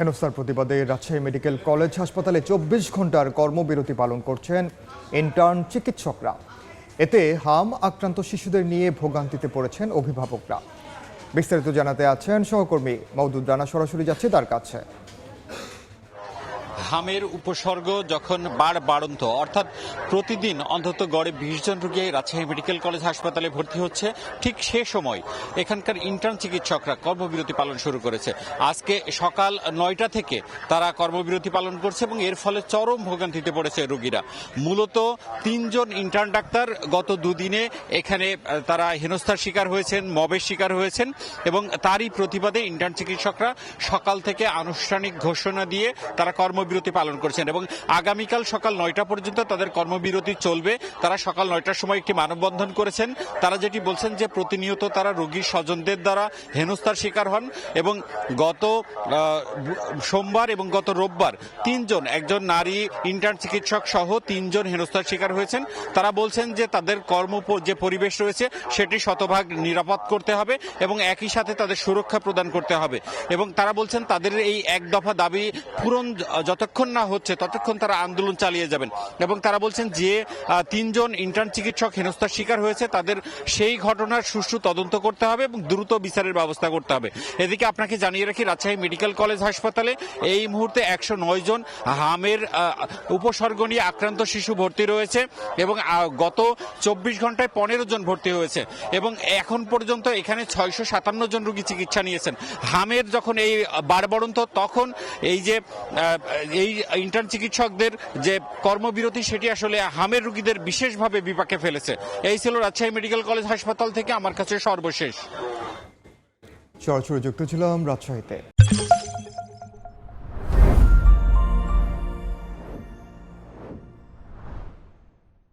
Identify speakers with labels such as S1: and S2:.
S1: হেনস্থার প্রতিবাদে Rajshahi medical college হাসপাতালে ২৪ ঘন্টার কর্মবিরতি পালন করছেন ইন্টার্ন চিকিৎসকরা। এতে হাম আক্রান্ত শিশুদের নিয়ে ভোগান্তিতে পড়েছেন অভিভাবকরা। বিস্তারিত জানাতে আছেন সহকর্মী মওদুদ রানা, সরাসরি যাচ্ছে তার কাছে।
S2: হামের উপসর্গ যখন বাড়ন্ত অর্থাৎ প্রতিদিন অন্তত গড়ে ২০ জন রোগী রাজশাহী মেডিকেল কলেজ হাসপাতালে ভর্তি হচ্ছে, ঠিক সে সময় এখানকার ইন্টার্ন চিকিৎসকরা কর্মবিরতি পালন শুরু করেছে। আজকে সকাল ৯টা থেকে তারা কর্মবিরতি পালন করছে এবং এর ফলে চরম ভোগান্তিতে পড়েছে রোগীরা। মূলত ৩ জন ইন্টার্ন ডাক্তার গত দুদিনে এখানে তারা হেনস্থার শিকার হয়েছেন, মবের শিকার হয়েছেন এবং তারই প্রতিবাদে ইন্টার্ন চিকিৎসকরা সকাল থেকে আনুষ্ঠানিক ঘোষণা দিয়ে তারা কর্মবিরতি পালন করছেন এবং আগামীকাল সকাল ৯টা পর্যন্ত তাদের কর্মবিরতি চলবে। তারা সকাল ৯টার সময় একটি মানববন্ধন করেছেন। তারা যেটি বলছেন যে প্রতিনিয়ত তারা রোগীর স্বজনদের দ্বারা হেনস্থার শিকার হন এবং গত সোমবার এবং গত রোববার ৩ জন, একজন নারী ইন্টার্ন চিকিৎসক সহ ৩ জন হেনস্থার শিকার হয়েছেন। তারা বলছেন যে তাদের কর্ম যে পরিবেশ রয়েছে সেটি শতভাগ নিরাপদ করতে হবে এবং একই সাথে তাদের সুরক্ষা প্রদান করতে হবে এবং তারা বলছেন তাদের এই এক দফা দাবি পূরণ যতক্ষণ না হচ্ছে ততক্ষণ তারা আন্দোলন চালিয়ে যাবেন এবং তারা বলছেন যে ৩ জন ইন্টার্ন চিকিৎসক হেনস্থার শিকার হয়েছে তাদের সেই ঘটনার সুষ্ঠু তদন্ত করতে হবে এবং দ্রুত বিচারের ব্যবস্থা করতে হবে। এদিকে আপনাকে জানিয়ে রাখি, রাজশাহী মেডিকেল কলেজ হাসপাতালে এই মুহূর্তে ১০৯ জন হামের উপসর্গ নিয়ে আক্রান্ত শিশু ভর্তি রয়েছে এবং গত ২৪ ঘন্টায় ১৫ জন ভর্তি হয়েছে এবং এখন পর্যন্ত এখানে ৬৫৭ জন রোগী চিকিৎসা নিয়েছেন। হামের যখন এই বাড়ন্ত তখন এই যে এই ইন্টার্ন চিকিৎসকদের যে কর্মবিরতি সেটি আসলে হামের রোগীদের বিশেষভাবে বিপাকে ফেলেছে। এই ছিল রাজশাহী মেডিকেল কলেজ হাসপাতাল থেকে আমার কাছে সর্বশেষ।
S1: সরাসরি যুক্ত ছিলাম রাজশাহীতে।